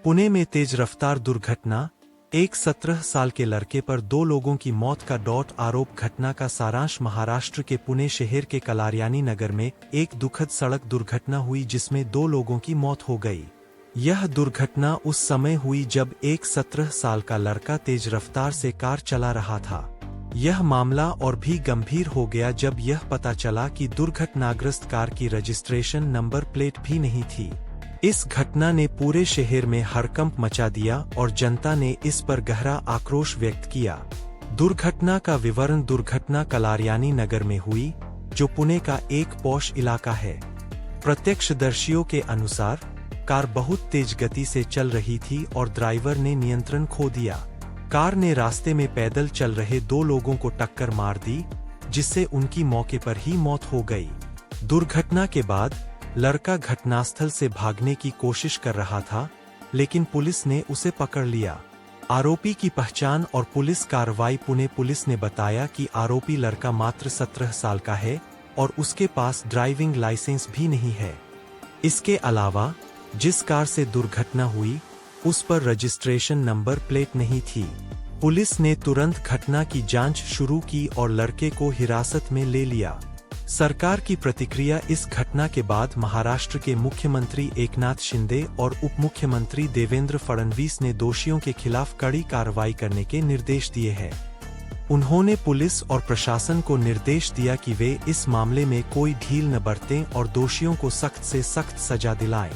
पुणे में तेज रफ्तार दुर्घटना, एक 17 साल के लड़के पर 2 लोगों की मौत का आरोप। घटना का सारांश। महाराष्ट्र के पुणे शहर के कलार्यानी नगर में एक दुखद सड़क दुर्घटना हुई जिसमें 2 लोगों की मौत हो गई। यह दुर्घटना उस समय हुई जब एक 17 साल का लड़का तेज रफ्तार से कार चला रहा था। यह मामला और भी गंभीर हो गया जब यह पता चला कि दुर्घटनाग्रस्त कार की रजिस्ट्रेशन नंबर प्लेट भी नहीं थी। इस घटना ने पूरे शहर में हड़कंप मचा दिया और जनता ने इस पर गहरा आक्रोश व्यक्त किया। दुर्घटना का विवरण। दुर्घटना कलार्यानी नगर में हुई, जो पुणे का एक पॉश इलाका है। प्रत्यक्षदर्शियों के अनुसार कार बहुत तेज गति से चल रही थी और ड्राइवर ने नियंत्रण खो दिया। कार ने रास्ते में पैदल चल रहे 2 लोगों को टक्कर मार दी, जिससे उनकी मौके पर ही मौत हो गई। दुर्घटना के बाद लड़का घटनास्थल से भागने की कोशिश कर रहा था, लेकिन पुलिस ने उसे पकड़ लिया। आरोपी की पहचान और पुलिस कार्रवाई। पुणे पुलिस ने बताया कि आरोपी लड़का मात्र 17 साल का है और उसके पास ड्राइविंग लाइसेंस भी नहीं है। इसके अलावा जिस कार से दुर्घटना हुई उस पर रजिस्ट्रेशन नंबर प्लेट नहीं थी। पुलिस ने तुरंत घटना की जांच शुरू की और लड़के को हिरासत में ले लिया। सरकार की प्रतिक्रिया। इस घटना के बाद महाराष्ट्र के मुख्यमंत्री एकनाथ शिंदे और उप मुख्यमंत्री देवेंद्र फडणवीस ने दोषियों के खिलाफ कड़ी कार्रवाई करने के निर्देश दिए हैं। उन्होंने पुलिस और प्रशासन को निर्देश दिया कि वे इस मामले में कोई ढील न बरतें और दोषियों को सख्त से सख्त सजा दिलाएं।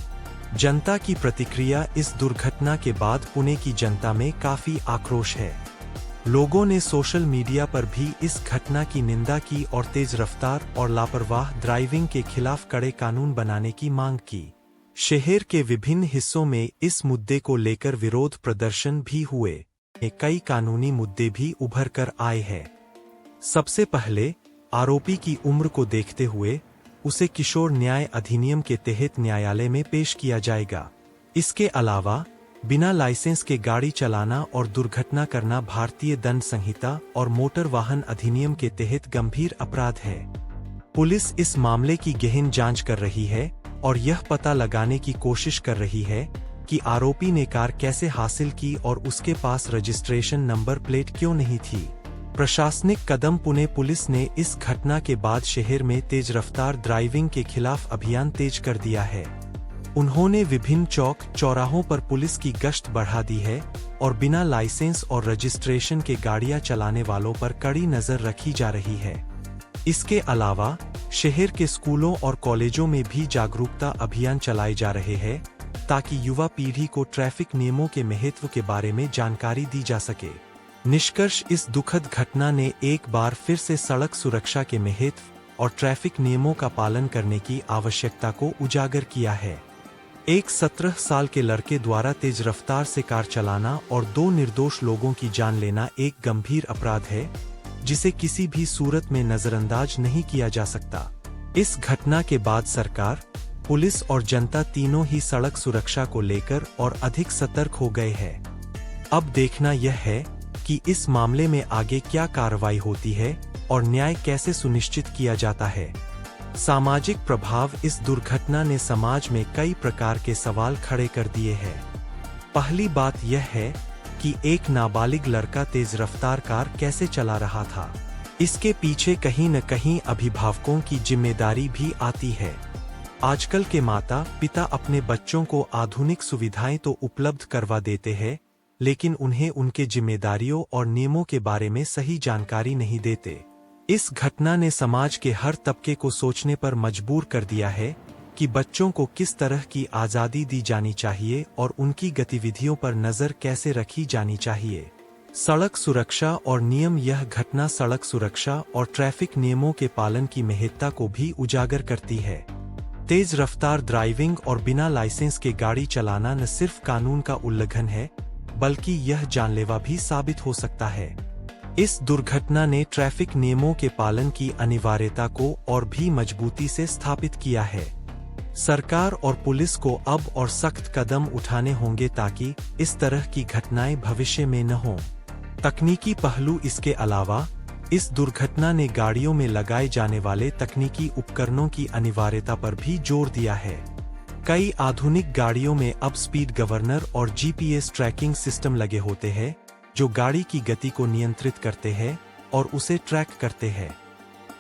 जनता की प्रतिक्रिया। इस दुर्घटना के बाद पुणे की जनता में काफी आक्रोश है। लोगों ने सोशल मीडिया पर भी इस घटना की निंदा की और तेज रफ्तार और लापरवाह ड्राइविंग के खिलाफ कड़े कानून बनाने की मांग की। शहर के विभिन्न हिस्सों में इस मुद्दे को लेकर विरोध प्रदर्शन भी हुए। कई कानूनी मुद्दे भी उभर कर आए हैं। सबसे पहले आरोपी की उम्र को देखते हुए उसे किशोर न्याय अधिनियम के तहत न्यायालय में पेश किया जाएगा। इसके अलावा बिना लाइसेंस के गाड़ी चलाना और दुर्घटना करना भारतीय दंड संहिता और मोटर वाहन अधिनियम के तहत गंभीर अपराध है। पुलिस इस मामले की गहन जांच कर रही है और यह पता लगाने की कोशिश कर रही है कि आरोपी ने कार कैसे हासिल की और उसके पास रजिस्ट्रेशन नंबर प्लेट क्यों नहीं थी। प्रशासनिक कदम। पुणे पुलिस ने इस घटना के बाद शहर में तेज रफ्तार ड्राइविंग के खिलाफ अभियान तेज कर दिया है। उन्होंने विभिन्न चौक चौराहों पर पुलिस की गश्त बढ़ा दी है और बिना लाइसेंस और रजिस्ट्रेशन के गाड़ियां चलाने वालों पर कड़ी नजर रखी जा रही है। इसके अलावा शहर के स्कूलों और कॉलेजों में भी जागरूकता अभियान चलाए जा रहे हैं ताकि युवा पीढ़ी को ट्रैफिक नियमों के महत्व के बारे में जानकारी दी जा सके। निष्कर्ष। इस दुखद घटना ने एक बार फिर से सड़क सुरक्षा के महत्व और ट्रैफिक नियमों का पालन करने की आवश्यकता को उजागर किया है। एक 17 साल के लड़के द्वारा तेज रफ्तार से कार चलाना और 2 निर्दोष लोगों की जान लेना एक गंभीर अपराध है, जिसे किसी भी सूरत में नजरअंदाज नहीं किया जा सकता। इस घटना के बाद सरकार, पुलिस और जनता तीनों ही सड़क सुरक्षा को लेकर और अधिक सतर्क हो गए हैं। अब देखना यह है कि इस मामले में आगे क्या कार्रवाई होती है और न्याय कैसे सुनिश्चित किया जाता है। सामाजिक प्रभाव। इस दुर्घटना ने समाज में कई प्रकार के सवाल खड़े कर दिए हैं। पहली बात यह है कि एक नाबालिग लड़का तेज रफ्तार कार कैसे चला रहा था। इसके पीछे कहीं न कहीं अभिभावकों की जिम्मेदारी भी आती है। आजकल के माता पिता अपने बच्चों को आधुनिक सुविधाएं तो उपलब्ध करवा देते हैं, लेकिन उन्हें उनके जिम्मेदारियों और नियमों के बारे में सही जानकारी नहीं देते। इस घटना ने समाज के हर तबके को सोचने पर मजबूर कर दिया है कि बच्चों को किस तरह की आज़ादी दी जानी चाहिए और उनकी गतिविधियों पर नज़र कैसे रखी जानी चाहिए। सड़क सुरक्षा और नियम। यह घटना सड़क सुरक्षा और ट्रैफिक नियमों के पालन की महत्ता को भी उजागर करती है। तेज रफ्तार ड्राइविंग और बिना लाइसेंस के गाड़ी चलाना न सिर्फ कानून का उल्लंघन है, बल्कि यह जानलेवा भी साबित हो सकता है। इस दुर्घटना ने ट्रैफिक नियमों के पालन की अनिवार्यता को और भी मजबूती से स्थापित किया है। सरकार और पुलिस को अब और सख्त कदम उठाने होंगे ताकि इस तरह की घटनाएं भविष्य में न हों। तकनीकी पहलू। इसके अलावा इस दुर्घटना ने गाड़ियों में लगाए जाने वाले तकनीकी उपकरणों की अनिवार्यता पर भी जोर दिया है। कई आधुनिक गाड़ियों में अब स्पीड गवर्नर और जीपीएस ट्रैकिंग सिस्टम लगे होते हैं, जो गाड़ी की गति को नियंत्रित करते हैं और उसे ट्रैक करते हैं।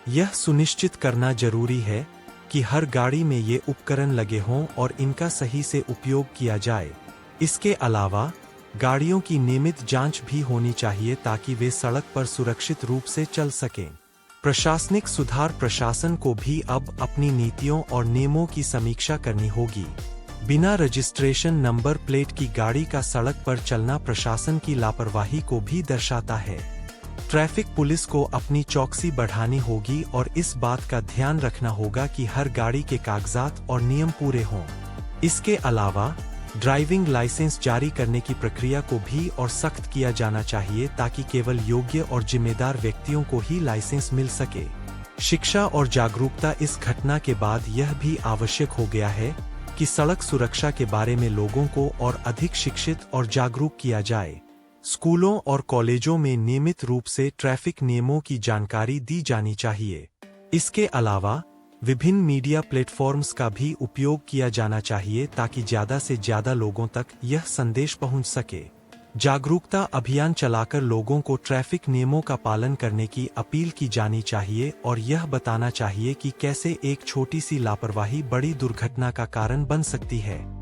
यह सुनिश्चित करना जरूरी है कि हर गाड़ी में ये उपकरण लगे हों और इनका सही से उपयोग किया जाए। इसके अलावा गाड़ियों की नियमित जांच भी होनी चाहिए ताकि वे सड़क पर सुरक्षित रूप से चल सकें। प्रशासनिक सुधार प्रशासन को भी अब अपनी नीतियों और नियमों की समीक्षा करनी होगी। बिना रजिस्ट्रेशन नंबर प्लेट की गाड़ी का सड़क पर चलना प्रशासन की लापरवाही को भी दर्शाता है। ट्रैफिक पुलिस को अपनी चौकसी बढ़ानी होगी और इस बात का ध्यान रखना होगा कि हर गाड़ी के कागजात और नियम पूरे हों। इसके अलावा ड्राइविंग लाइसेंस जारी करने की प्रक्रिया को भी और सख्त किया जाना चाहिए ताकि केवल योग्य और जिम्मेदार व्यक्तियों को ही लाइसेंस मिल सके। शिक्षा और जागरूकता इस घटना के बाद यह भी आवश्यक हो गया है कि सड़क सुरक्षा के बारे में लोगों को और अधिक शिक्षित और जागरूक किया जाए। स्कूलों और कॉलेजों में नियमित रूप से ट्रैफिक नियमों की जानकारी दी जानी चाहिए। इसके अलावा विभिन्न मीडिया प्लेटफॉर्म्स का भी उपयोग किया जाना चाहिए ताकि ज्यादा से ज्यादा लोगों तक यह संदेश पहुंच सके। जागरूकता अभियान चलाकर लोगों को ट्रैफिक नियमों का पालन करने की अपील की जानी चाहिए और यह बताना चाहिए कि कैसे एक छोटी सी लापरवाही बड़ी दुर्घटना का कारण बन सकती है।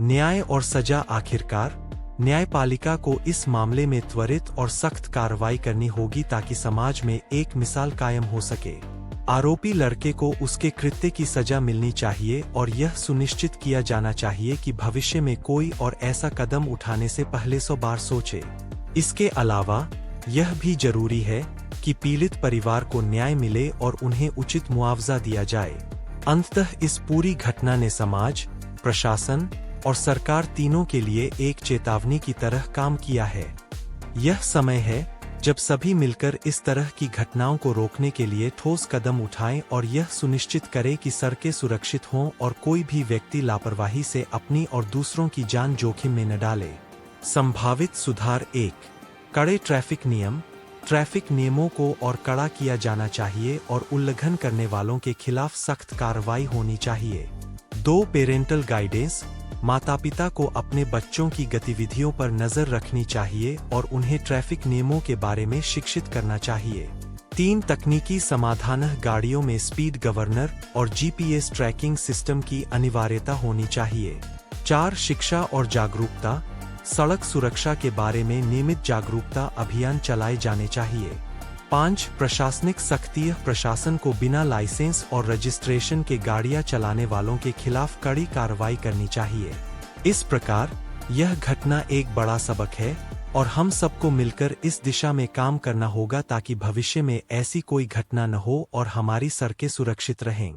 न्याय और सजा आखिरकार न्यायपालिका को इस मामले में त्वरित और सख्त कार्रवाई करनी होगी ताकि समाज में एक मिसाल कायम हो सके। आरोपी लड़के को उसके कृत्य की सजा मिलनी चाहिए और यह सुनिश्चित किया जाना चाहिए कि भविष्य में कोई और ऐसा कदम उठाने से पहले 100 बार सोचे। इसके अलावा यह भी जरूरी है कि पीड़ित परिवार को न्याय मिले और उन्हें उचित मुआवजा दिया जाए। अंततः इस पूरी घटना ने समाज, प्रशासन और सरकार तीनों के लिए एक चेतावनी की तरह काम किया है। यह समय है जब सभी मिलकर इस तरह की घटनाओं को रोकने के लिए ठोस कदम उठाएं और यह सुनिश्चित करें कि सड़कें सुरक्षित हों और कोई भी व्यक्ति लापरवाही से अपनी और दूसरों की जान जोखिम में न डाले। संभावित सुधार 1, कड़े ट्रैफिक नियम। ट्रैफिक नियमों को और कड़ा किया जाना चाहिए और उल्लंघन करने वालों के खिलाफ सख्त कार्रवाई होनी चाहिए। 2, पेरेंटल गाइडेंस। माता-पिता को अपने बच्चों की गतिविधियों पर नजर रखनी चाहिए और उन्हें ट्रैफिक नियमों के बारे में शिक्षित करना चाहिए। 3, तकनीकी समाधान। गाड़ियों में स्पीड गवर्नर और जीपीएस ट्रैकिंग सिस्टम की अनिवार्यता होनी चाहिए। 4, शिक्षा और जागरूकता। सड़क सुरक्षा के बारे में नियमित जागरूकता अभियान चलाए जाने चाहिए। 5, प्रशासनिक सख्ती। प्रशासन को बिना लाइसेंस और रजिस्ट्रेशन के गाड़ियां चलाने वालों के खिलाफ कड़ी कार्रवाई करनी चाहिए। इस प्रकार यह घटना एक बड़ा सबक है और हम सबको मिलकर इस दिशा में काम करना होगा ताकि भविष्य में ऐसी कोई घटना न हो और हमारी सड़कें सुरक्षित रहें।